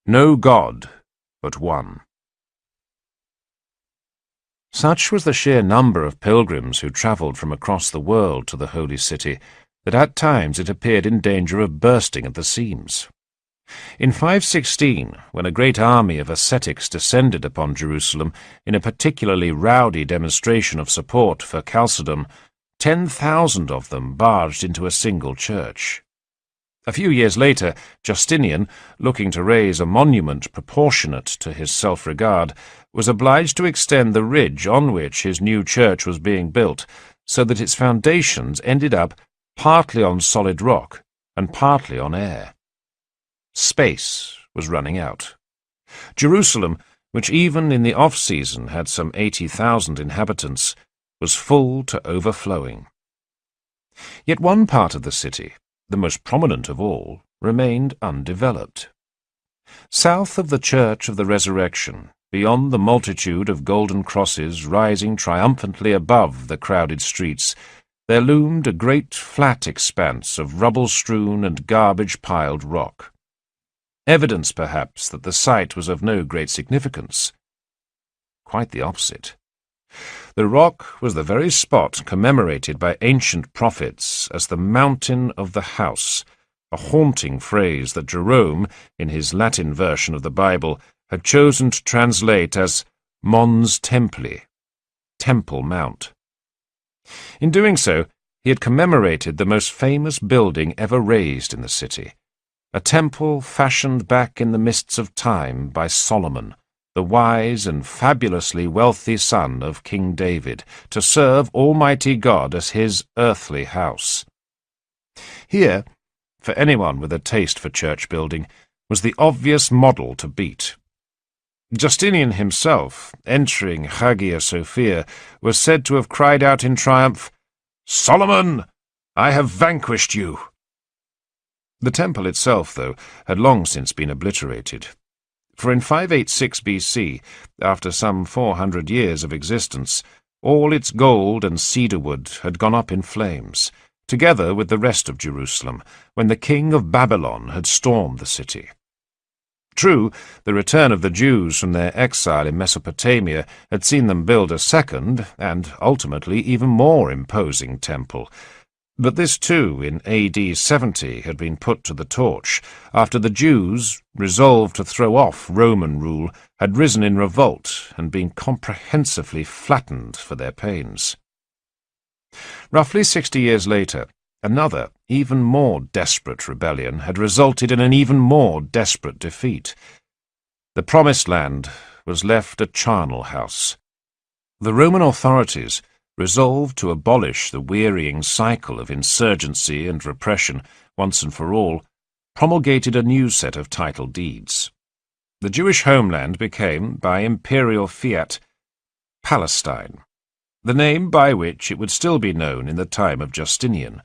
No God but one. Such was the sheer number of pilgrims who travelled from across the world to the Holy City that at times it appeared in danger of bursting at the seams. In 516, when a great army of ascetics descended upon Jerusalem in a particularly rowdy demonstration of support for Chalcedon, 10,000 of them barged into a single church. A few years later, Justinian, looking to raise a monument proportionate to his self-regard, was obliged to extend the ridge on which his new church was being built, so that its foundations ended up partly on solid rock and partly on air. Space was running out. Jerusalem, which even in the off-season had some 80,000 inhabitants, was full to overflowing. Yet one part of the city, the most prominent of all, remained undeveloped. South of the Church of the Resurrection, beyond the multitude of golden crosses rising triumphantly above the crowded streets, there loomed a great flat expanse of rubble-strewn and garbage-piled rock. Evidence, perhaps, that the site was of no great significance. Quite the opposite. The rock was the very spot commemorated by ancient prophets as the mountain of the house, a haunting phrase that Jerome, in his Latin version of the Bible, had chosen to translate as Mons Templi, Temple Mount. In doing so, he had commemorated the most famous building ever raised in the city, a temple fashioned back in the mists of time by Solomon, the wise and fabulously wealthy son of King David, to serve Almighty God as his earthly house. Here, for anyone with a taste for church building, was the obvious model to beat. Justinian himself, entering Hagia Sophia, was said to have cried out in triumph, "Solomon, I have vanquished you!" The temple itself, though, had long since been obliterated. For in 586 BC, after some 400 years of existence, all its gold and cedarwood had gone up in flames, together with the rest of Jerusalem, when the king of Babylon had stormed the city. True, the return of the Jews from their exile in Mesopotamia had seen them build a second, and ultimately even more imposing temple, but this too in AD 70 had been put to the torch, after the Jews, resolved to throw off Roman rule, had risen in revolt and been comprehensively flattened for their pains. Roughly 60 years later, another, even more desperate rebellion had resulted in an even more desperate defeat. The Promised Land was left a charnel house. The Roman authorities, resolved to abolish the wearying cycle of insurgency and repression once and for all, promulgated a new set of title deeds. The Jewish homeland became, by imperial fiat, Palestine, the name by which it would still be known in the time of Justinian.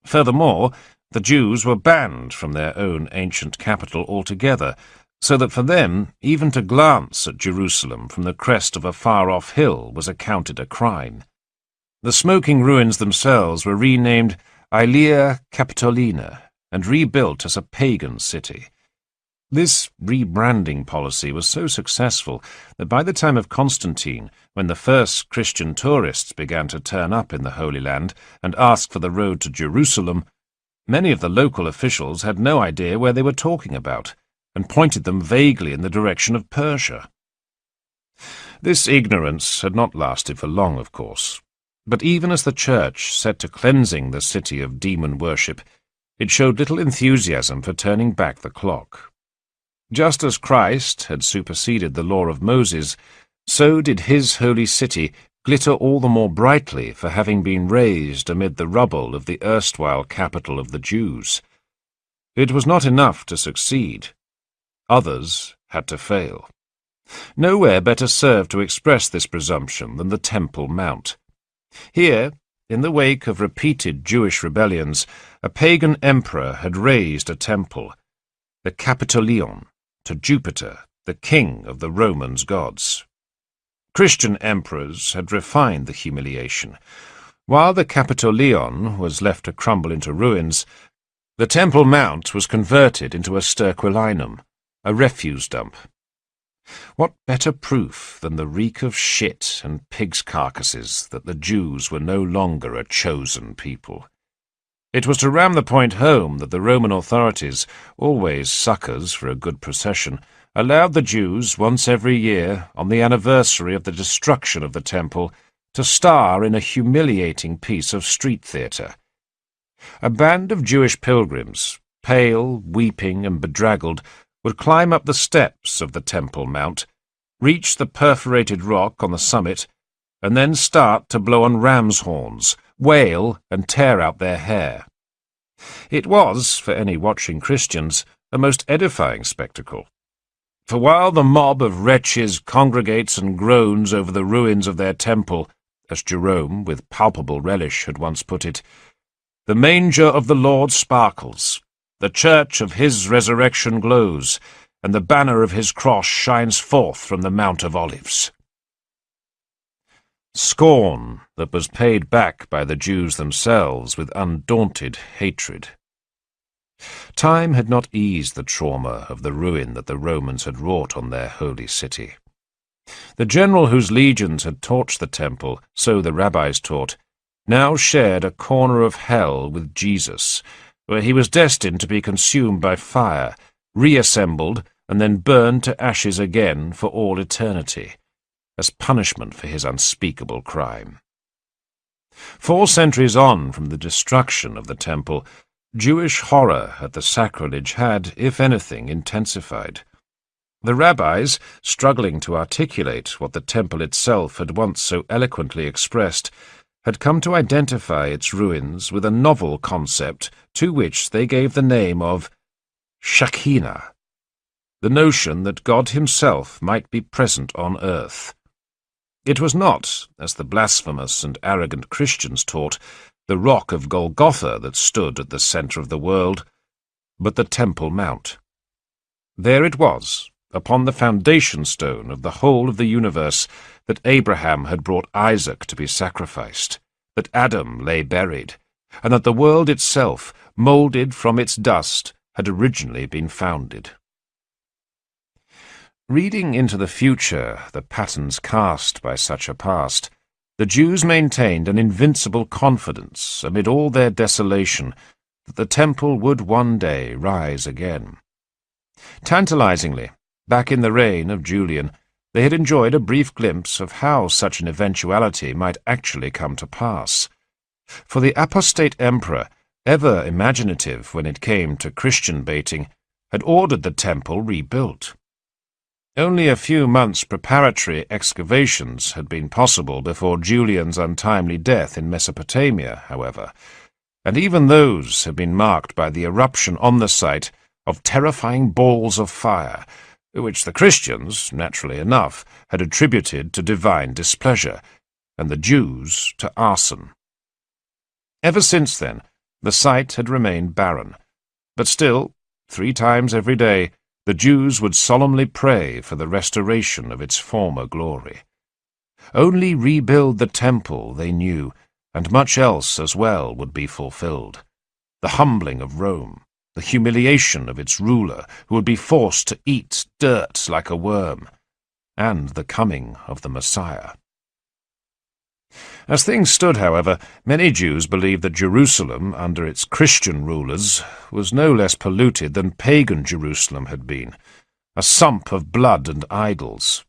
Furthermore, the Jews were banned from their own ancient capital altogether, so that for them even to glance at Jerusalem from the crest of a far-off hill was accounted a crime. The smoking ruins themselves were renamed Aelia Capitolina and rebuilt as a pagan city. This rebranding policy was so successful that by the time of Constantine, when the first Christian tourists began to turn up in the Holy Land and ask for the road to Jerusalem, many of the local officials had no idea where they were talking about, and pointed them vaguely in the direction of Persia. This ignorance had not lasted for long, of course. But even as the Church set to cleansing the city of demon worship, it showed little enthusiasm for turning back the clock. Just as Christ had superseded the law of Moses, so did his holy city glitter all the more brightly for having been raised amid the rubble of the erstwhile capital of the Jews. It was not enough to succeed. Others had to fail. Nowhere better served to express this presumption than the Temple Mount. Here, in the wake of repeated Jewish rebellions, a pagan emperor had raised a temple, the Capitolion, to Jupiter, the king of the Romans' gods. Christian emperors had refined the humiliation. While the Capitolion was left to crumble into ruins, the Temple Mount was converted into a sterquelinum, a refuse dump. What better proof than the reek of shit and pigs' carcasses that the Jews were no longer a chosen people? It was to ram the point home that the Roman authorities, always suckers for a good procession, allowed the Jews once every year, on the anniversary of the destruction of the temple, to star in a humiliating piece of street theatre. A band of Jewish pilgrims, pale, weeping, and bedraggled, would climb up the steps of the Temple Mount, reach the perforated rock on the summit, and then start to blow on ram's horns, wail, and tear out their hair. It was, for any watching Christians, a most edifying spectacle. For while the mob of wretches congregates and groans over the ruins of their temple, as Jerome, with palpable relish, had once put it, the manger of the Lord sparkles, the church of his resurrection glows, and the banner of his cross shines forth from the Mount of Olives. Scorn that was paid back by the Jews themselves with undaunted hatred. Time had not eased the trauma of the ruin that the Romans had wrought on their holy city. The general whose legions had torched the temple, so the rabbis taught, now shared a corner of hell with Jesus, where he was destined to be consumed by fire, reassembled, and then burned to ashes again for all eternity, as punishment for his unspeakable crime. 4 centuries on from the destruction of the temple, Jewish horror at the sacrilege had, if anything, intensified. The rabbis, struggling to articulate what the temple itself had once so eloquently expressed, had come to identify its ruins with a novel concept to which they gave the name of Shekinah, the notion that God himself might be present on earth. It was not, as the blasphemous and arrogant Christians taught, the rock of Golgotha that stood at the centre of the world, but the Temple Mount. There it was, upon the foundation stone of the whole of the universe, that Abraham had brought Isaac to be sacrificed, that Adam lay buried, and that the world itself, moulded from its dust, had originally been founded. Reading into the future the patterns cast by such a past, the Jews maintained an invincible confidence amid all their desolation that the temple would one day rise again. Tantalizingly, back in the reign of Julian, they had enjoyed a brief glimpse of how such an eventuality might actually come to pass. For the apostate emperor, ever imaginative when it came to Christian baiting, had ordered the temple rebuilt. Only a few months' preparatory excavations had been possible before Julian's untimely death in Mesopotamia, however, and even those had been marked by the eruption on the site of terrifying balls of fire, which the Christians, naturally enough, had attributed to divine displeasure, and the Jews to arson. Ever since then, the site had remained barren, but still, 3 times every day, the Jews would solemnly pray for the restoration of its former glory. Only rebuild the temple, they knew, and much else as well would be fulfilled. The humbling of Rome, the humiliation of its ruler, who would be forced to eat dirt like a worm, and the coming of the Messiah. As things stood, however, many Jews believed that Jerusalem, under its Christian rulers, was no less polluted than pagan Jerusalem had been, a sump of blood and idols.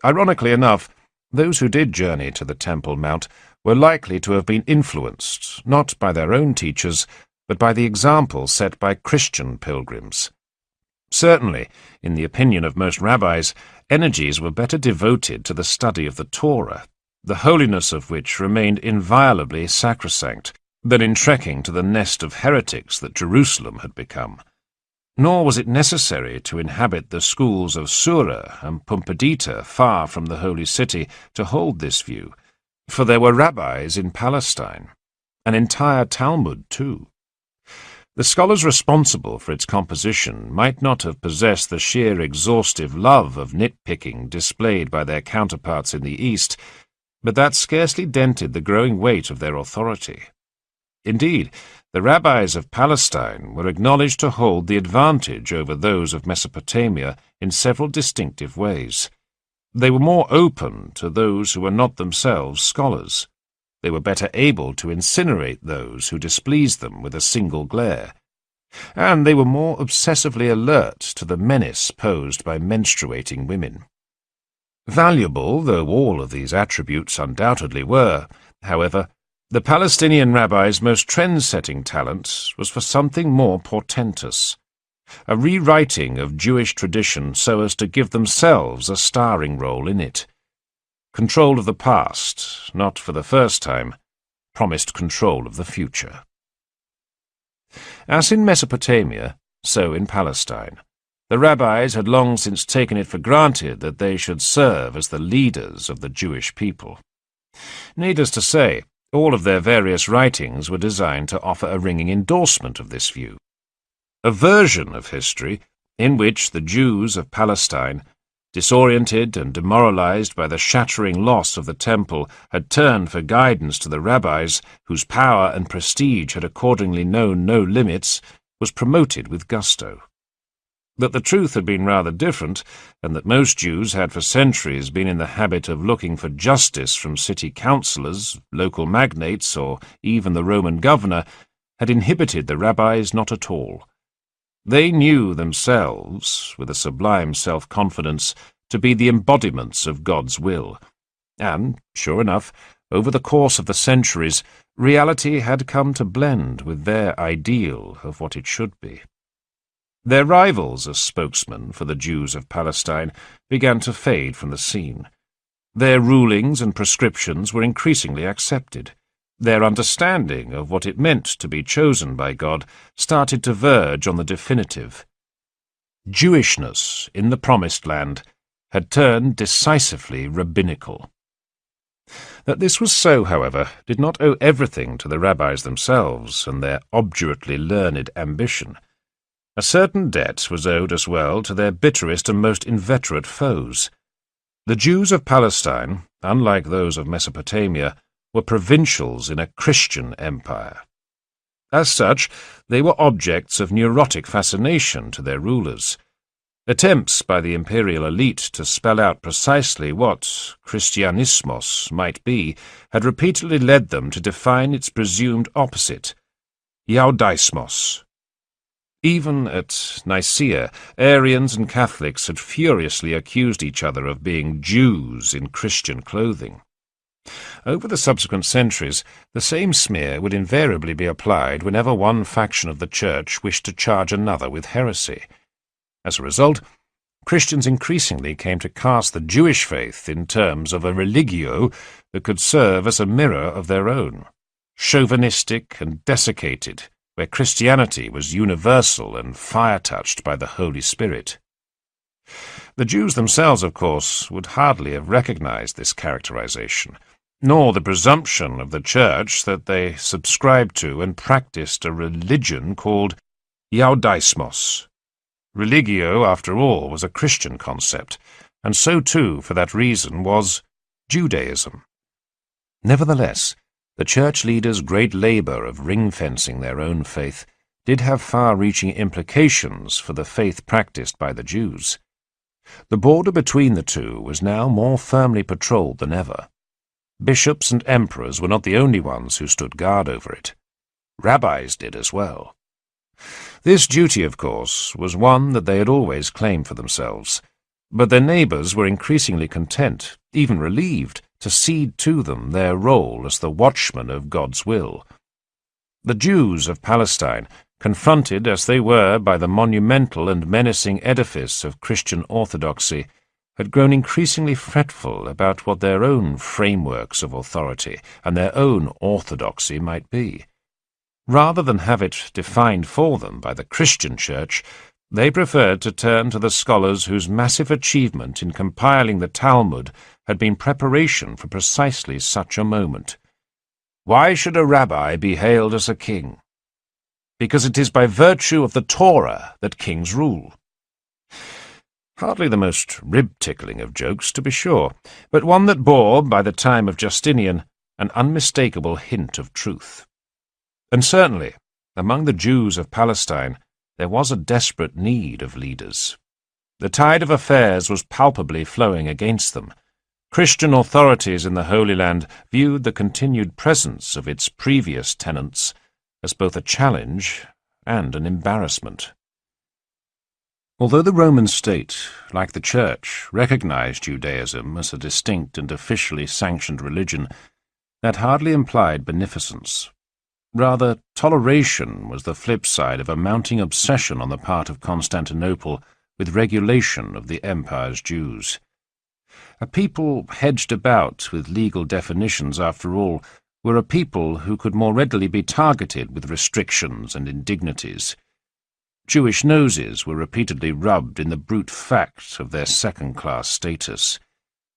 Ironically enough, those who did journey to the Temple Mount were likely to have been influenced, not by their own teachers, but by the example set by Christian pilgrims. Certainly, in the opinion of most rabbis, energies were better devoted to the study of the Torah, the holiness of which remained inviolably sacrosanct, than in trekking to the nest of heretics that Jerusalem had become. Nor was it necessary to inhabit the schools of Sura and Pumbedita far from the holy city to hold this view, for there were rabbis in Palestine, an entire Talmud too. The scholars responsible for its composition might not have possessed the sheer exhaustive love of nitpicking displayed by their counterparts in the East, but that scarcely dented the growing weight of their authority. Indeed, the rabbis of Palestine were acknowledged to hold the advantage over those of Mesopotamia in several distinctive ways. They were more open to those who were not themselves scholars. They were better able to incinerate those who displeased them with a single glare. And they were more obsessively alert to the menace posed by menstruating women. Valuable though all of these attributes undoubtedly were, however, the Palestinian rabbis' most trend-setting talent was for something more portentous, a rewriting of Jewish tradition so as to give themselves a starring role in it. Control of the past, not for the first time, promised control of the future. As in Mesopotamia, so in Palestine, the rabbis had long since taken it for granted that they should serve as the leaders of the Jewish people. Needless to say, all of their various writings were designed to offer a ringing endorsement of this view. A version of history in which the Jews of Palestine, disoriented and demoralized by the shattering loss of the temple, had turned for guidance to the rabbis, whose power and prestige had accordingly known no limits, was promoted with gusto. That the truth had been rather different, and that most Jews had for centuries been in the habit of looking for justice from city councillors, local magnates, or even the Roman governor, had inhibited the rabbis not at all. They knew themselves, with a sublime self-confidence, to be the embodiments of God's will, and, sure enough, over the course of the centuries, reality had come to blend with their ideal of what it should be. Their rivals as spokesmen for the Jews of Palestine began to fade from the scene. Their rulings and prescriptions were increasingly accepted. Their understanding of what it meant to be chosen by God started to verge on the definitive. Jewishness in the Promised Land had turned decisively rabbinical. That this was so, however, did not owe everything to the rabbis themselves and their obdurately learned ambition. A certain debt was owed as well to their bitterest and most inveterate foes. The Jews of Palestine, unlike those of Mesopotamia, were provincials in a Christian empire. As such, they were objects of neurotic fascination to their rulers. Attempts by the imperial elite to spell out precisely what Christianismos might be had repeatedly led them to define its presumed opposite, Judaismos. Even at Nicaea, Arians and Catholics had furiously accused each other of being Jews in Christian clothing. Over the subsequent centuries, the same smear would invariably be applied whenever one faction of the Church wished to charge another with heresy. As a result, Christians increasingly came to cast the Jewish faith in terms of a religio that could serve as a mirror of their own, chauvinistic and desiccated, where Christianity was universal and fire-touched by the Holy Spirit. The Jews themselves, of course, would hardly have recognized this characterization, nor the presumption of the Church that they subscribed to and practiced a religion called Judaismos. Religio, after all, was a Christian concept, and so too, for that reason, was Judaism. Nevertheless, the Church leaders' great labor of ring-fencing their own faith did have far-reaching implications for the faith practiced by the Jews. The border between the two was now more firmly patrolled than ever. Bishops and emperors were not the only ones who stood guard over it. Rabbis did as well. This duty, of course, was one that they had always claimed for themselves, but their neighbors were increasingly content, even relieved, to cede to them their role as the watchmen of God's will. The Jews of Palestine, confronted as they were by the monumental and menacing edifice of Christian orthodoxy, had grown increasingly fretful about what their own frameworks of authority and their own orthodoxy might be. Rather than have it defined for them by the Christian Church, they preferred to turn to the scholars whose massive achievement in compiling the Talmud had been preparation for precisely such a moment. Why should a rabbi be hailed as a king? Because it is by virtue of the Torah that kings rule. Hardly the most rib-tickling of jokes, to be sure, but one that bore, by the time of Justinian, an unmistakable hint of truth. And certainly, Among the Jews of Palestine, there was a desperate need of leaders. The tide of affairs was palpably flowing against them. Christian authorities in the Holy Land viewed the continued presence of its previous tenants as both a challenge and an embarrassment. Although the Roman state, like the Church, recognized Judaism as a distinct and officially sanctioned religion, that hardly implied beneficence. Rather, toleration was the flip side of a mounting obsession on the part of Constantinople with regulation of the empire's Jews. A people hedged about with legal definitions, after all, were a people who could more readily be targeted with restrictions and indignities. Jewish noses were repeatedly rubbed in the brute fact of their second-class status.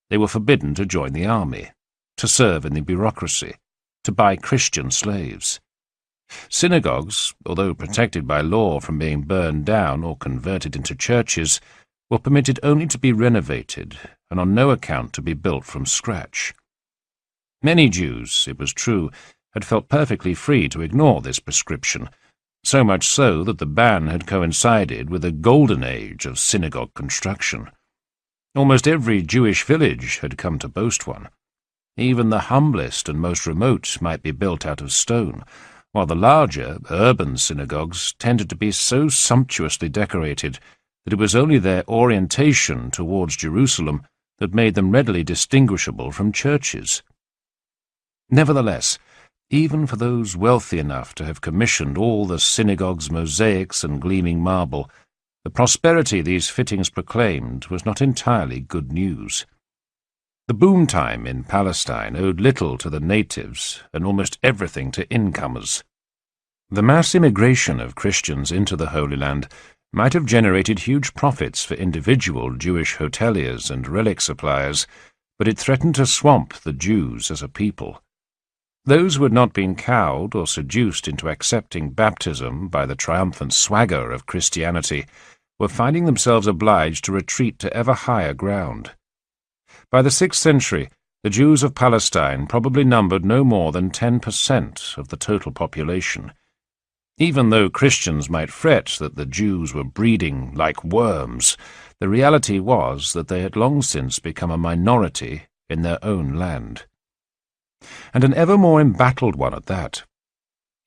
They were forbidden to join the army, to serve in the bureaucracy, to buy Christian slaves. Synagogues, although protected by law from being burned down or converted into churches, were permitted only to be renovated and on no account to be built from scratch. Many Jews, it was true, had felt perfectly free to ignore this prescription, so much so that the ban had coincided with a golden age of synagogue construction. Almost every Jewish village had come to boast one. Even the humblest and most remote might be built out of stone, while the larger, urban synagogues tended to be so sumptuously decorated that it was only their orientation towards Jerusalem that made them readily distinguishable from churches. Nevertheless, even for those wealthy enough to have commissioned all the synagogue's mosaics and gleaming marble, the prosperity these fittings proclaimed was not entirely good news. The boom time in Palestine owed little to the natives and almost everything to incomers. The mass immigration of Christians into the Holy Land might have generated huge profits for individual Jewish hoteliers and relic suppliers, but it threatened to swamp the Jews as a people. Those who had not been cowed or seduced into accepting baptism by the triumphant swagger of Christianity were finding themselves obliged to retreat to ever higher ground. By the 6th century, the Jews of Palestine probably numbered no more than 10% of the total population. Even though Christians might fret that the Jews were breeding like worms, the reality was that they had long since become a minority in their own land. And an ever more embattled one at that.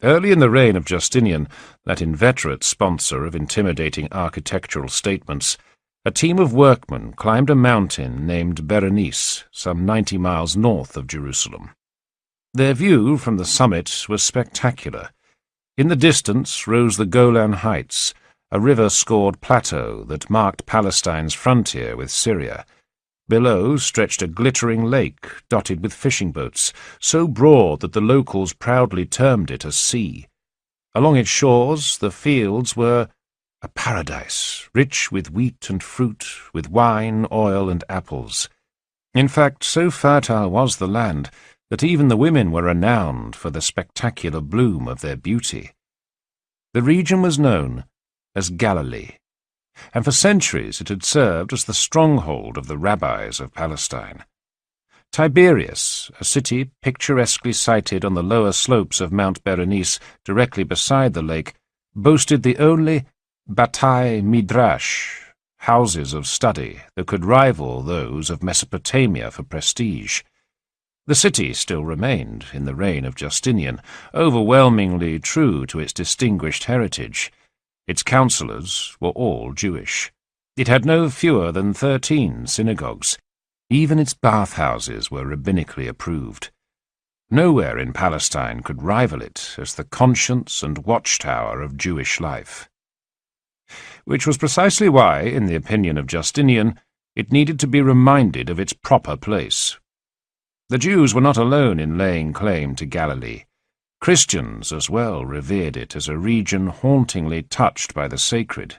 Early in the reign of Justinian, that inveterate sponsor of intimidating architectural statements, a team of workmen climbed a mountain named Berenice, some 90 miles north of Jerusalem. Their view from the summit was spectacular. In the distance rose the Golan Heights, a river-scored plateau that marked Palestine's frontier with Syria. Below stretched a glittering lake dotted with fishing boats, so broad that the locals proudly termed it a sea. Along its shores the fields were a paradise, rich with wheat and fruit, with wine, oil, and apples. In fact, so fertile was the land that even the women were renowned for the spectacular bloom of their beauty. The region was known as Galilee, and for centuries it had served as the stronghold of the rabbis of Palestine. Tiberias, a city picturesquely sited on the lower slopes of Mount Berenice directly beside the lake, boasted the only Batai Midrash, houses of study that could rival those of Mesopotamia for prestige. The city still remained, in the reign of Justinian, overwhelmingly true to its distinguished heritage. Its councillors were all Jewish. It had no fewer than 13 synagogues. Even its bathhouses were rabbinically approved. Nowhere in Palestine could rival it as the conscience and watchtower of Jewish life. Which was precisely why, in the opinion of Justinian, it needed to be reminded of its proper place. The Jews were not alone in laying claim to Galilee. Christians as well revered it as a region hauntingly touched by the sacred.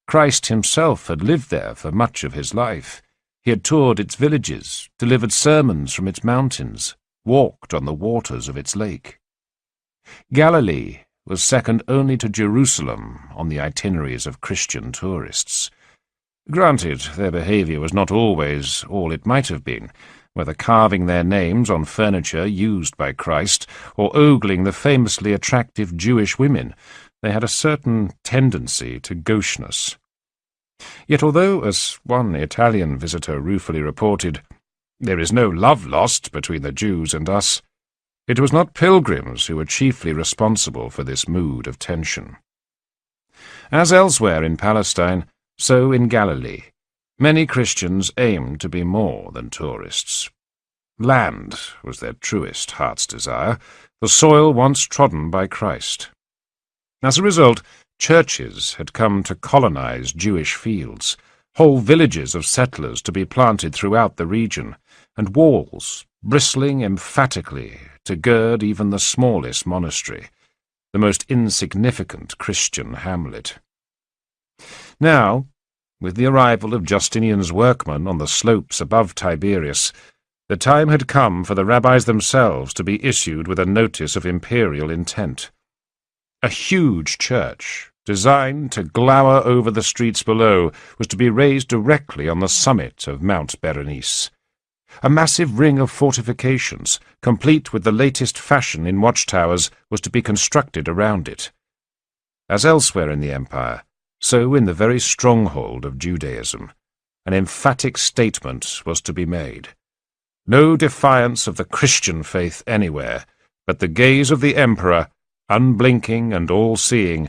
Christ himself had lived there for much of his life. He had toured its villages, delivered sermons from its mountains, walked on the waters of its lake. Galilee was second only to Jerusalem on the itineraries of Christian tourists. Granted, their behaviour was not always all it might have been. whether carving their names on furniture used by Christ or ogling the famously attractive Jewish women, they had a certain tendency to gaucheness. Yet although, as one Italian visitor ruefully reported, "There is no love lost between the Jews and us," it was not pilgrims who were chiefly responsible for this mood of tension. As elsewhere in Palestine, so in Galilee, many Christians aimed to be more than tourists. Land was their truest heart's desire, the soil once trodden by Christ. As a result, churches had come to colonize Jewish fields, whole villages of settlers to be planted throughout the region, and walls bristling emphatically to gird even the smallest monastery, the most insignificant Christian hamlet. Now, with the arrival of Justinian's workmen on the slopes above Tiberias, the time had come for the rabbis themselves to be issued with a notice of imperial intent. A huge church, designed to glower over the streets below, was to be raised directly on the summit of Mount Berenice. A massive ring of fortifications, complete with the latest fashion in watchtowers, was to be constructed around it. As elsewhere in the empire, so in the very stronghold of Judaism, an emphatic statement was to be made. No defiance of the Christian faith anywhere, but the gaze of the emperor, unblinking and all-seeing,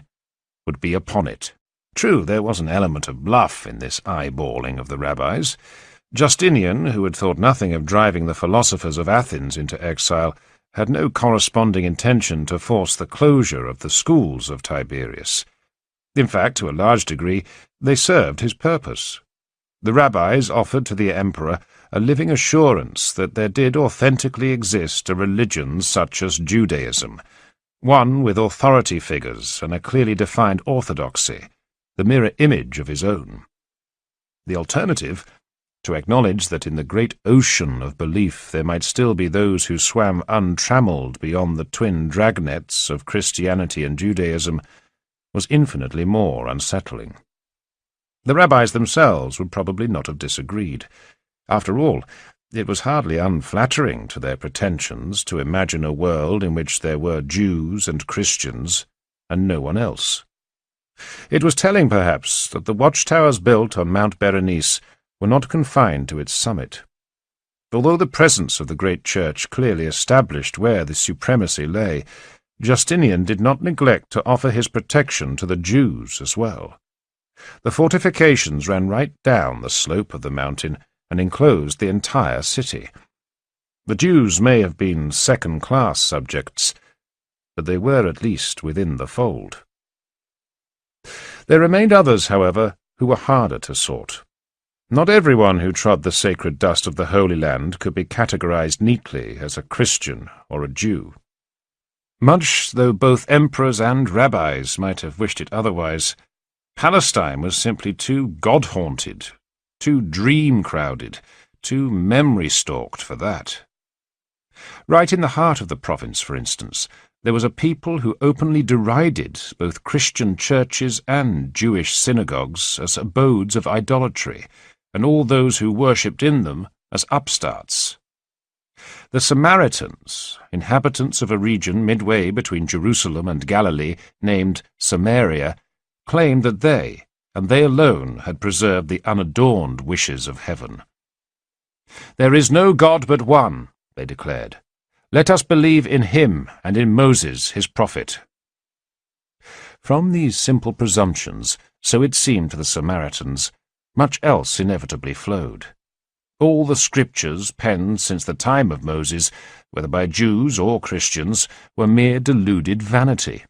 would be upon it. True, there was an element of bluff in this eyeballing of the rabbis. Justinian, who had thought nothing of driving the philosophers of Athens into exile, had no corresponding intention to force the closure of the schools of Tiberias. In fact, to a large degree, they served his purpose. The rabbis offered to the emperor a living assurance that there did authentically exist a religion such as Judaism, one with authority figures and a clearly defined orthodoxy, the mirror image of his own. The alternative, to acknowledge that in the great ocean of belief there might still be those who swam untrammelled beyond the twin dragnets of Christianity and Judaism, was infinitely more unsettling. The rabbis themselves would probably not have disagreed. After all, it was hardly unflattering to their pretensions to imagine a world in which there were Jews and Christians, and no one else. It was telling, perhaps, that the watchtowers built on Mount Berenice were not confined to its summit. Although the presence of the great church clearly established where the supremacy lay, Justinian did not neglect to offer his protection to the Jews as well. The fortifications ran right down the slope of the mountain and enclosed the entire city. The Jews may have been second-class subjects, but they were at least within the fold. There remained others, however, who were harder to sort. Not everyone who trod the sacred dust of the Holy Land could be categorized neatly as a Christian or a Jew. Much though both emperors and rabbis might have wished it otherwise, Palestine was simply too God-haunted, too dream-crowded, too memory-stalked for that. Right in the heart of the province, for instance, there was a people who openly derided both Christian churches and Jewish synagogues as abodes of idolatry, and all those who worshipped in them as upstarts. The Samaritans, inhabitants of a region midway between Jerusalem and Galilee, named Samaria, claimed that they, and they alone, had preserved the unadorned wishes of heaven. "There is no God but one," they declared. "Let us believe in him and in Moses, his prophet." From these simple presumptions, so it seemed to the Samaritans, much else inevitably flowed. All the scriptures penned since the time of Moses, whether by Jews or Christians, were mere deluded vanity.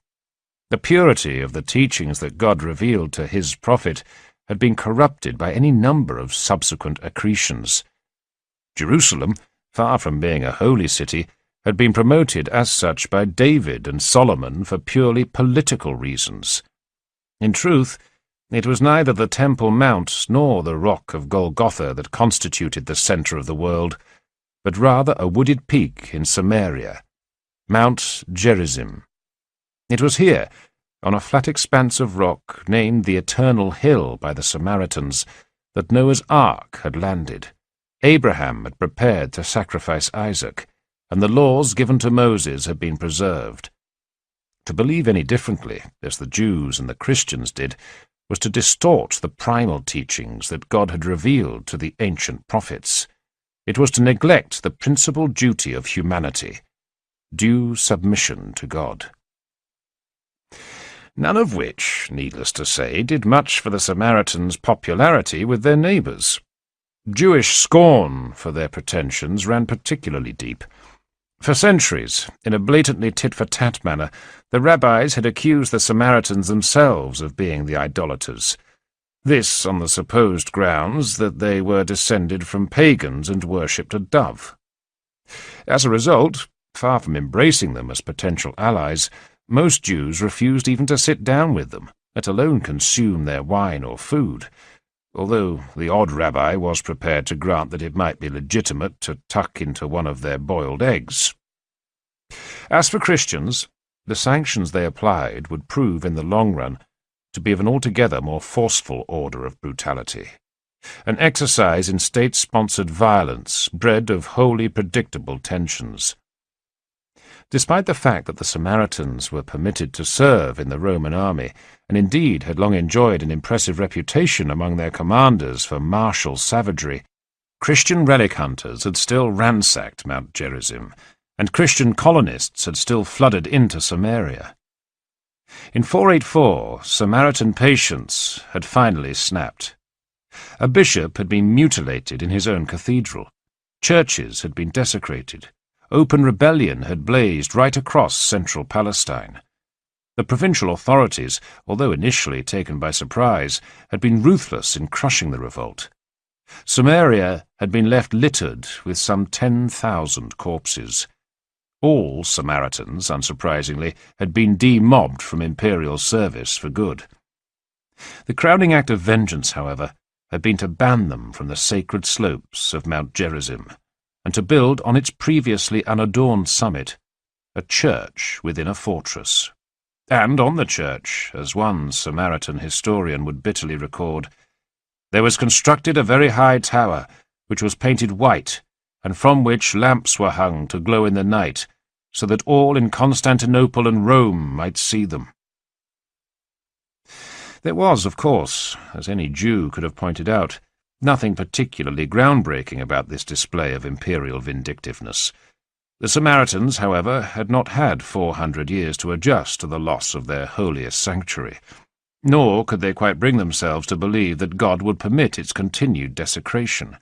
The purity of the teachings that God revealed to his prophet had been corrupted by any number of subsequent accretions. Jerusalem, far from being a holy city, had been promoted as such by David and Solomon for purely political reasons. In truth, it was neither the Temple Mount nor the rock of Golgotha that constituted the centre of the world, but rather a wooded peak in Samaria, Mount Gerizim. It was here, on a flat expanse of rock named the Eternal Hill by the Samaritans, that Noah's Ark had landed, Abraham had prepared to sacrifice Isaac, and the laws given to Moses had been preserved. To believe any differently, as the Jews and the Christians did, was to distort the primal teachings that God had revealed to the ancient prophets. It was to neglect the principal duty of humanity, due submission to God. None of which, needless to say, did much for the Samaritans' popularity with their neighbours. Jewish scorn for their pretensions ran particularly deep. For centuries, in a blatantly tit-for-tat manner, the rabbis had accused the Samaritans themselves of being the idolaters. This on the supposed grounds that they were descended from pagans and worshipped a dove. As a result, far from embracing them as potential allies, most Jews refused even to sit down with them, let alone consume their wine or food, although the odd rabbi was prepared to grant that it might be legitimate to tuck into one of their boiled eggs. As for Christians, the sanctions they applied would prove in the long run to be of an altogether more forceful order of brutality, an exercise in state-sponsored violence bred of wholly predictable tensions. Despite the fact that the Samaritans were permitted to serve in the Roman army, and indeed had long enjoyed an impressive reputation among their commanders for martial savagery, Christian relic hunters had still ransacked Mount Gerizim, and Christian colonists had still flooded into Samaria. In 484, Samaritan patience had finally snapped. A bishop had been mutilated in his own cathedral. Churches had been desecrated. Open rebellion had blazed right across central Palestine. The provincial authorities, although initially taken by surprise, had been ruthless in crushing the revolt. Samaria had been left littered with some 10,000 corpses. All Samaritans, unsurprisingly, had been demobbed from imperial service for good. The crowning act of vengeance, however, had been to ban them from the sacred slopes of Mount Gerizim, and to build on its previously unadorned summit a church within a fortress. And on the church, as one Samaritan historian would bitterly record, there was constructed a very high tower, which was painted white, and from which lamps were hung to glow in the night, so that all in Constantinople and Rome might see them. There was, of course, as any Jew could have pointed out, nothing particularly groundbreaking about this display of imperial vindictiveness. The Samaritans, however, had not had 400 years to adjust to the loss of their holiest sanctuary, nor could they quite bring themselves to believe that God would permit its continued desecration.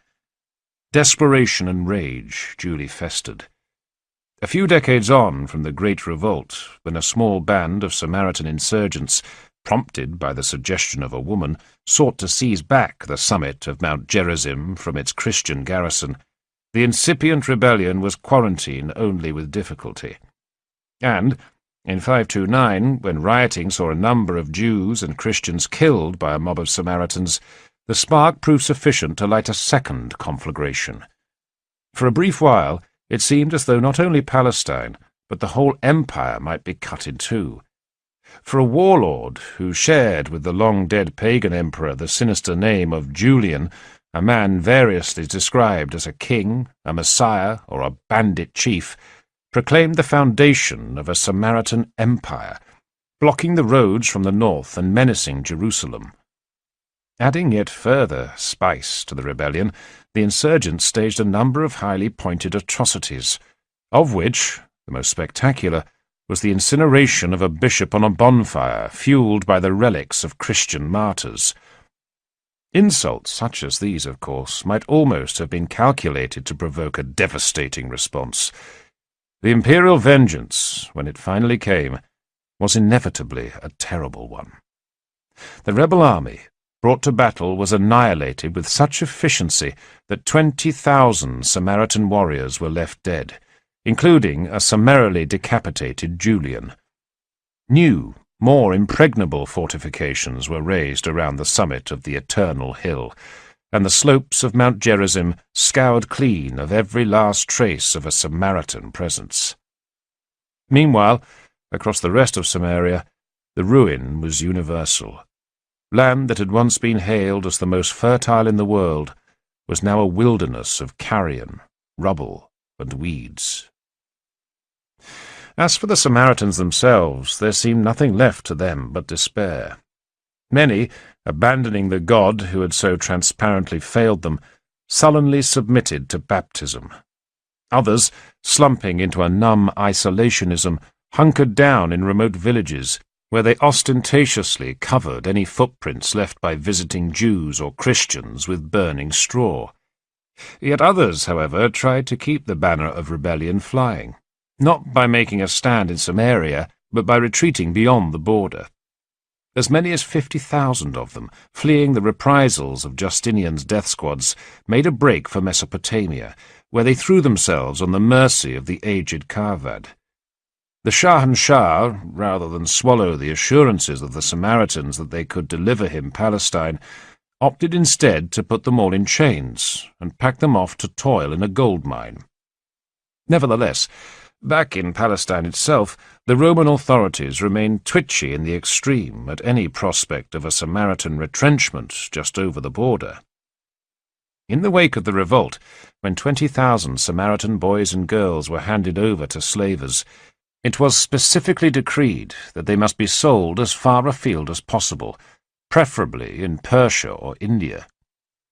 Desperation and rage duly festered. A few decades on from the Great Revolt, when a small band of Samaritan insurgents, prompted by the suggestion of a woman, sought to seize back the summit of Mount Gerizim from its Christian garrison, the incipient rebellion was quarantined only with difficulty. And, in 529, when rioting saw a number of Jews and Christians killed by a mob of Samaritans, the spark proved sufficient to light a second conflagration. For a brief while, it seemed as though not only Palestine, but the whole empire might be cut in two. For a warlord who shared with the long-dead pagan emperor the sinister name of Julian, a man variously described as a king, a messiah, or a bandit chief, proclaimed the foundation of a Samaritan empire, blocking the roads from the north and menacing Jerusalem. Adding yet further spice to the rebellion, the insurgents staged a number of highly pointed atrocities, of which the most spectacular was the incineration of a bishop on a bonfire fueled by the relics of Christian martyrs. Insults such as these, of course, might almost have been calculated to provoke a devastating response. The imperial vengeance, when it finally came, was inevitably a terrible one. The rebel army, brought to battle, was annihilated with such efficiency that 20,000 Samaritan warriors were left dead, including a summarily decapitated Julian. New, more impregnable fortifications were raised around the summit of the Eternal Hill, and the slopes of Mount Gerizim scoured clean of every last trace of a Samaritan presence. Meanwhile, across the rest of Samaria, the ruin was universal. Land that had once been hailed as the most fertile in the world was now a wilderness of carrion, rubble, and weeds. As for the Samaritans themselves, there seemed nothing left to them but despair. Many, abandoning the God who had so transparently failed them, sullenly submitted to baptism. Others, slumping into a numb isolationism, hunkered down in remote villages, where they ostentatiously covered any footprints left by visiting Jews or Christians with burning straw. Yet others, however, tried to keep the banner of rebellion flying, not by making a stand in Samaria, but by retreating beyond the border. As many as 50,000 of them, fleeing the reprisals of Justinian's death squads, made a break for Mesopotamia, where they threw themselves on the mercy of the aged Karvad. The Shahanshah, rather than swallow the assurances of the Samaritans that they could deliver him Palestine, opted instead to put them all in chains and pack them off to toil in a gold mine. Nevertheless, back in Palestine itself, the Roman authorities remained twitchy in the extreme at any prospect of a Samaritan retrenchment just over the border. In the wake of the revolt, when 20,000 Samaritan boys and girls were handed over to slavers, it was specifically decreed that they must be sold as far afield as possible, preferably in Persia or India.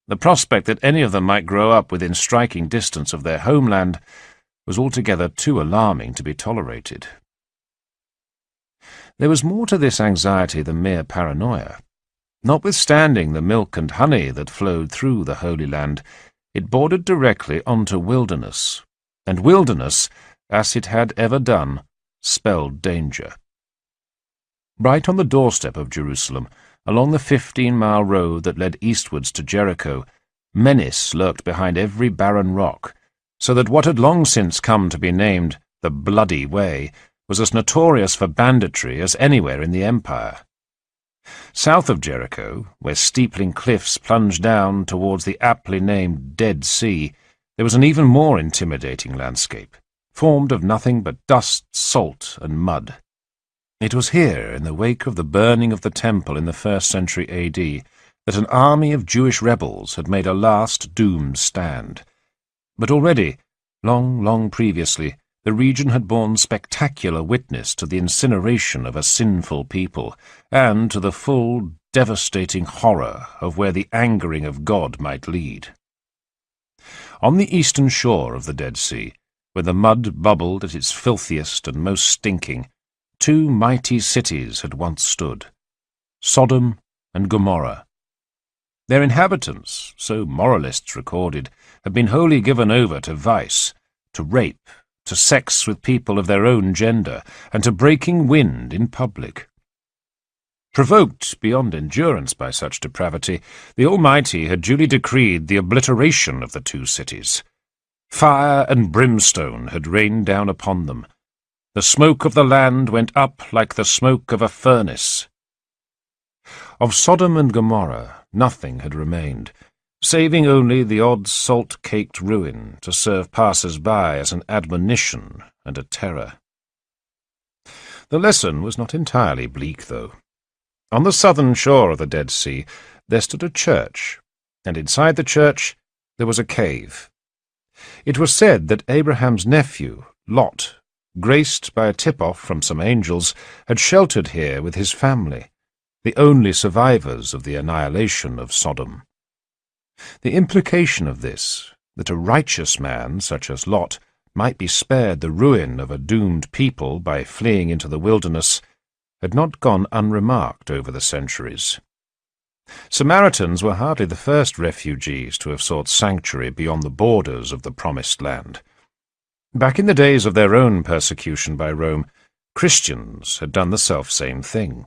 The prospect that any of them might grow up within striking distance of their homeland was altogether too alarming to be tolerated. There was more to this anxiety than mere paranoia. Notwithstanding the milk and honey that flowed through the Holy Land, it bordered directly onto wilderness, and wilderness, as it had ever done, spelled danger. Right on the doorstep of Jerusalem, along the 15-mile road that led eastwards to Jericho, menace lurked behind every barren rock, so that what had long since come to be named the Bloody Way was as notorious for banditry as anywhere in the empire. South of Jericho, where steepling cliffs plunged down towards the aptly named Dead Sea, there was an even more intimidating landscape, formed of nothing but dust, salt, and mud. It was here, in the wake of the burning of the temple in the 1st century A.D., that an army of Jewish rebels had made a last doomed stand. But already, long previously, the region had borne spectacular witness to the incineration of a sinful people, and to the full, devastating horror of where the angering of God might lead. On the eastern shore of the Dead Sea, where the mud bubbled at its filthiest and most stinking, two mighty cities had once stood, Sodom and Gomorrah. Their inhabitants, so moralists recorded, had been wholly given over to vice, to rape, to sex with people of their own gender, and to breaking wind in public. Provoked beyond endurance by such depravity, the Almighty had duly decreed the obliteration of the two cities. Fire and brimstone had rained down upon them. The smoke of the land went up like the smoke of a furnace. Of Sodom and Gomorrah nothing had remained, saving only the odd salt-caked ruin to serve passers-by as an admonition and a terror. The lesson was not entirely bleak, though. On the southern shore of the Dead Sea there stood a church, and inside the church there was a cave. It was said that Abraham's nephew, Lot, graced by a tip-off from some angels, had sheltered here with his family, the only survivors of the annihilation of Sodom. The implication of this, that a righteous man such as Lot might be spared the ruin of a doomed people by fleeing into the wilderness, had not gone unremarked over the centuries. Samaritans were hardly the first refugees to have sought sanctuary beyond the borders of the Promised Land. Back in the days of their own persecution by Rome, Christians had done the self-same thing.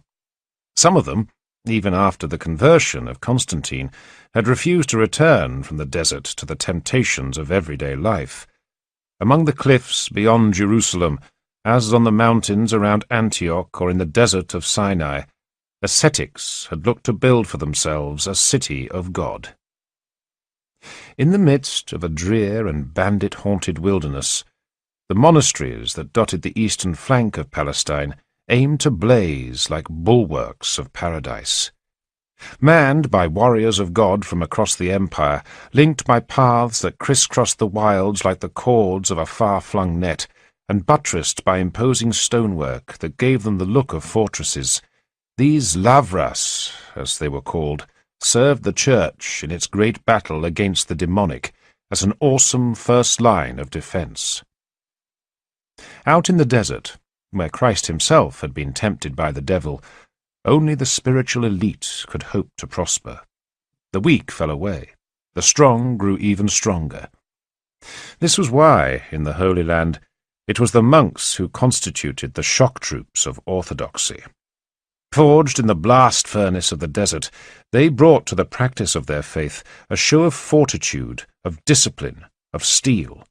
Some of them, even after the conversion of Constantine, had refused to return from the desert to the temptations of everyday life. Among the cliffs beyond Jerusalem, as on the mountains around Antioch or in the desert of Sinai, ascetics had looked to build for themselves a city of God. In the midst of a drear and bandit-haunted wilderness, the monasteries that dotted the eastern flank of Palestine aimed to blaze like bulwarks of paradise. Manned by warriors of God from across the empire, linked by paths that crisscrossed the wilds like the cords of a far-flung net, and buttressed by imposing stonework that gave them the look of fortresses, these lavras, as they were called, served the Church in its great battle against the demonic as an awesome first line of defence. Out in the desert, where Christ himself had been tempted by the devil, only the spiritual elite could hope to prosper. The weak fell away. The strong grew even stronger. This was why, in the Holy Land, it was the monks who constituted the shock troops of orthodoxy. Forged in the blast furnace of the desert, they brought to the practice of their faith a show of fortitude, of discipline, of steel.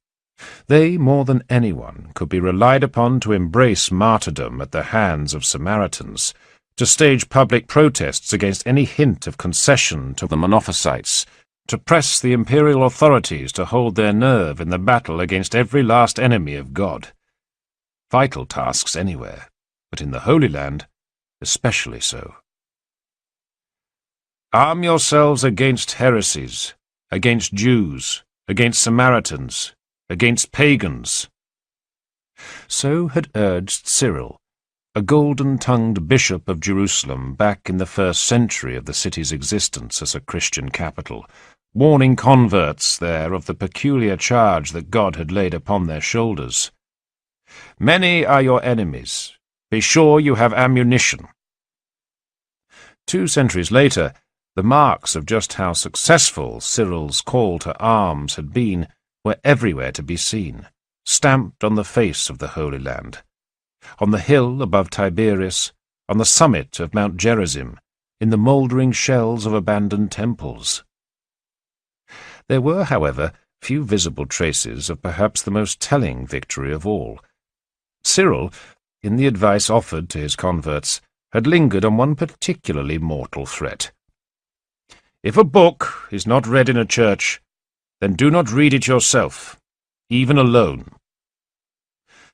They, more than anyone, could be relied upon to embrace martyrdom at the hands of Samaritans, to stage public protests against any hint of concession to the Monophysites, to press the imperial authorities to hold their nerve in the battle against every last enemy of God. Vital tasks anywhere, but in the Holy Land especially so. Arm yourselves against heresies, against Jews, against Samaritans, against pagans. So had urged Cyril, a golden-tongued bishop of Jerusalem back in the 1st century of the city's existence as a Christian capital, warning converts there of the peculiar charge that God had laid upon their shoulders. Many are your enemies. Be sure you have ammunition. 2 centuries later, the marks of just how successful Cyril's call to arms had been were everywhere to be seen, stamped on the face of the Holy Land. On the hill above Tiberias, on the summit of Mount Gerizim, in the mouldering shells of abandoned temples. There were, however, few visible traces of perhaps the most telling victory of all. Cyril, in the advice offered to his converts, had lingered on one particularly mortal threat. If a book is not read in a church, then do not read it yourself, even alone.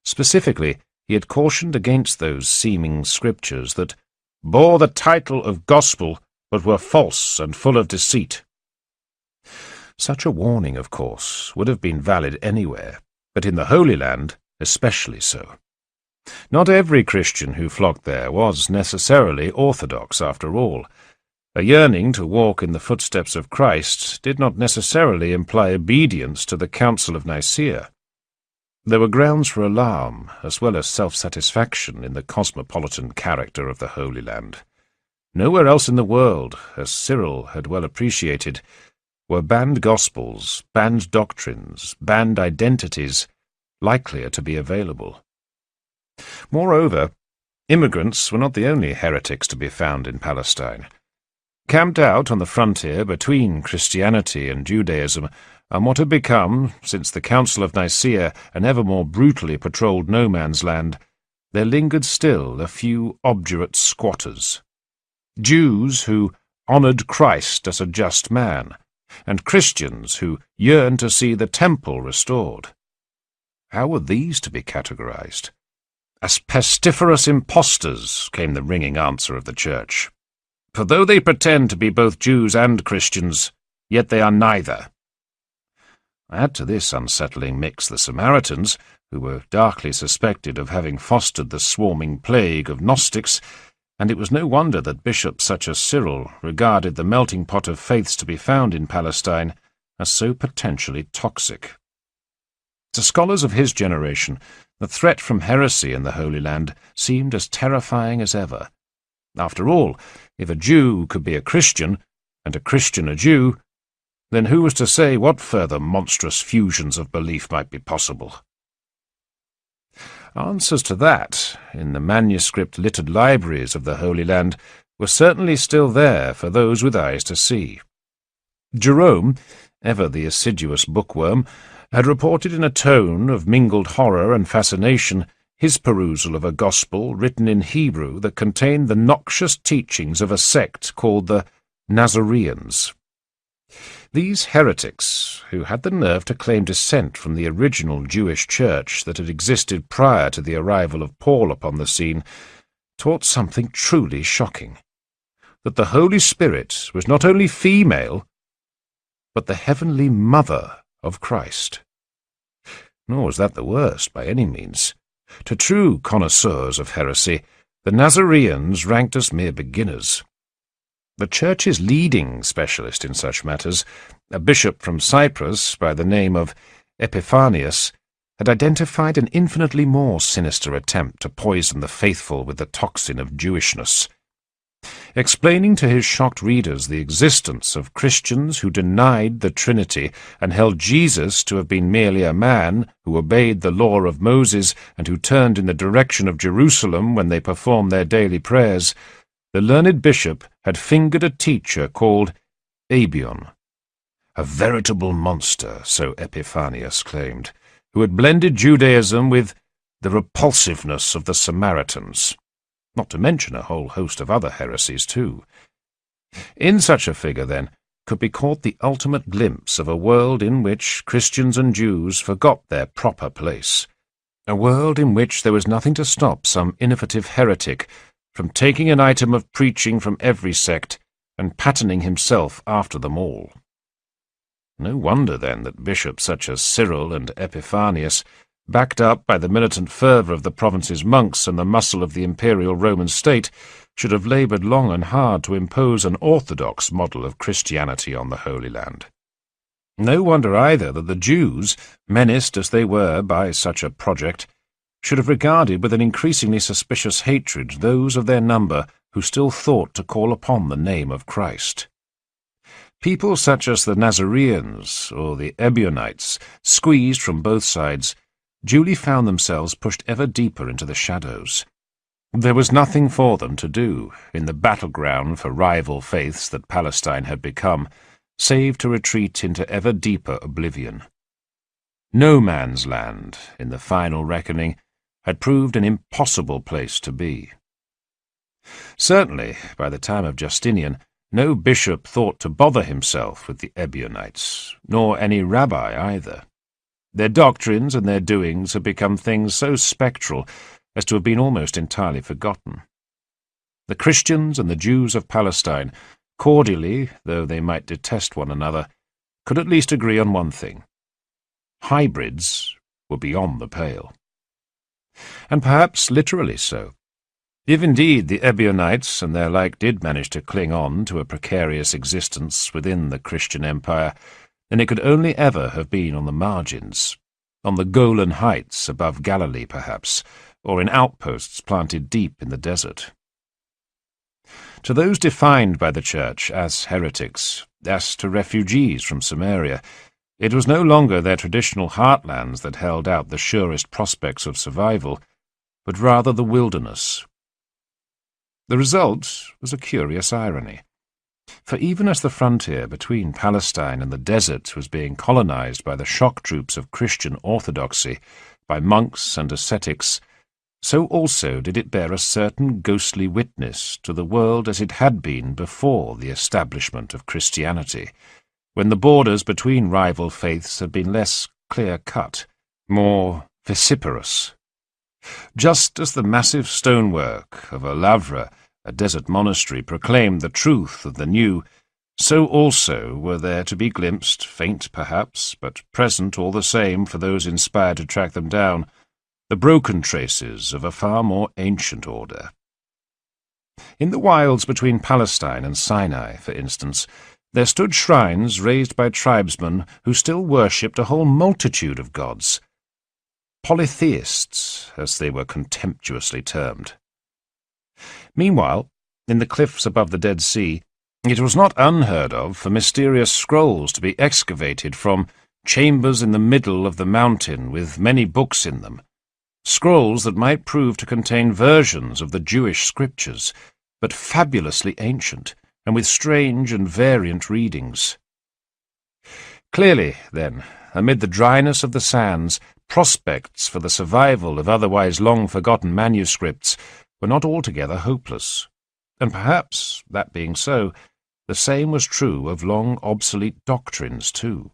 Specifically, he had cautioned against those seeming scriptures that bore the title of gospel but were false and full of deceit. Such a warning, of course, would have been valid anywhere, but in the Holy Land especially so. Not every Christian who flocked there was necessarily orthodox, after all. A yearning to walk in the footsteps of Christ did not necessarily imply obedience to the Council of Nicaea. There were grounds for alarm, as well as self-satisfaction, in the cosmopolitan character of the Holy Land. Nowhere else in the world, as Cyril had well appreciated, were banned gospels, banned doctrines, banned identities likelier to be available. Moreover, immigrants were not the only heretics to be found in Palestine. Camped out on the frontier between Christianity and Judaism, and what had become, since the Council of Nicaea, an ever more brutally patrolled no-man's land, there lingered still a few obdurate squatters. Jews who honoured Christ as a just man, and Christians who yearned to see the temple restored. How were these to be categorized? As pestiferous impostors, came the ringing answer of the Church. For though they pretend to be both Jews and Christians, yet they are neither. Add to this unsettling mix the Samaritans, who were darkly suspected of having fostered the swarming plague of Gnostics, and it was no wonder that bishops such as Cyril regarded the melting pot of faiths to be found in Palestine as so potentially toxic. To scholars of his generation, the threat from heresy in the Holy Land seemed as terrifying as ever. After all, if a Jew could be a Christian, and a Christian a Jew, then who was to say what further monstrous fusions of belief might be possible? Answers to that, in the manuscript-littered libraries of the Holy Land, were certainly still there for those with eyes to see. Jerome, ever the assiduous bookworm, had reported in a tone of mingled horror and fascination his perusal of a gospel written in Hebrew that contained the noxious teachings of a sect called the Nazareans. These heretics, who had the nerve to claim descent from the original Jewish church that had existed prior to the arrival of Paul upon the scene, taught something truly shocking. that the Holy Spirit was not only female, but the heavenly mother of Christ. Nor was that the worst by any means. To true connoisseurs of heresy, the Nazareans ranked as mere beginners. The Church's leading specialist in such matters, a bishop from Cyprus by the name of Epiphanius, had identified an infinitely more sinister attempt to poison the faithful with the toxin of Jewishness. Explaining to his shocked readers the existence of Christians who denied the Trinity and held Jesus to have been merely a man who obeyed the law of Moses and who turned in the direction of Jerusalem when they performed their daily prayers, the learned bishop had fingered a teacher called Abion, a veritable monster, so Epiphanius claimed, who had blended Judaism with the repulsiveness of the Samaritans, not to mention a whole host of other heresies too. In such a figure, then, could be caught the ultimate glimpse of a world in which Christians and Jews forgot their proper place, a world in which there was nothing to stop some innovative heretic from taking an item of preaching from every sect and patterning himself after them all. No wonder, then, that bishops such as Cyril and Epiphanius, backed up by the militant fervour of the province's monks and the muscle of the imperial Roman state, should have laboured long and hard to impose an orthodox model of Christianity on the Holy Land. No wonder either that the Jews, menaced as they were by such a project, should have regarded with an increasingly suspicious hatred those of their number who still thought to call upon the name of Christ. People such as the Nazareans or the Ebionites, squeezed from both sides, duly found themselves pushed ever deeper into the shadows. There was nothing for them to do in the battleground for rival faiths that Palestine had become, save to retreat into ever deeper oblivion. No man's land, in the final reckoning, had proved an impossible place to be. Certainly, by the time of Justinian, no bishop thought to bother himself with the Ebionites, nor any rabbi either. Their doctrines and their doings had become things so spectral as to have been almost entirely forgotten. The Christians and the Jews of Palestine, cordially, though they might detest one another, could at least agree on one thing. Hybrids were beyond the pale. And perhaps literally so. If indeed the Ebionites and their like did manage to cling on to a precarious existence within the Christian empire, then it could only ever have been on the margins, on the Golan Heights above Galilee perhaps, or in outposts planted deep in the desert. To those defined by the Church as heretics, as to refugees from Samaria, it was no longer their traditional heartlands that held out the surest prospects of survival, but rather the wilderness. The result was a curious irony, for even as the frontier between Palestine and the desert was being colonized by the shock troops of Christian orthodoxy, by monks and ascetics, so also did it bear a certain ghostly witness to the world as it had been before the establishment of Christianity, when the borders between rival faiths had been less clear-cut, more vociferous. Just as the massive stonework of a lavra, a desert monastery, proclaimed the truth of the new, so also were there to be glimpsed, faint perhaps, but present all the same for those inspired to track them down, the broken traces of a far more ancient order. In the wilds between Palestine and Sinai, for instance, there stood shrines raised by tribesmen who still worshipped a whole multitude of gods, polytheists, as they were contemptuously termed. Meanwhile, in the cliffs above the Dead Sea, it was not unheard of for mysterious scrolls to be excavated from chambers in the middle of the mountain with many books in them, scrolls that might prove to contain versions of the Jewish scriptures, but fabulously ancient, and with strange and variant readings. Clearly, then, amid the dryness of the sands, prospects for the survival of otherwise long-forgotten manuscripts were not altogether hopeless, and perhaps, that being so, the same was true of long obsolete doctrines too.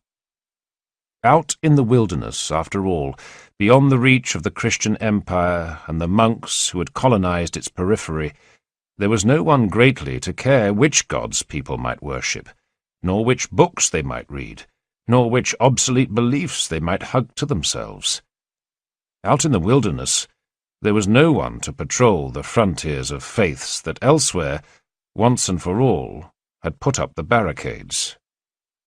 Out in the wilderness, after all, beyond the reach of the Christian empire and the monks who had colonized its periphery, There was no one greatly to care which gods people might worship, nor which books they might read, nor which obsolete beliefs they might hug to themselves. Out in the wilderness, there was no one to patrol the frontiers of faiths that elsewhere, once and for all, had put up the barricades.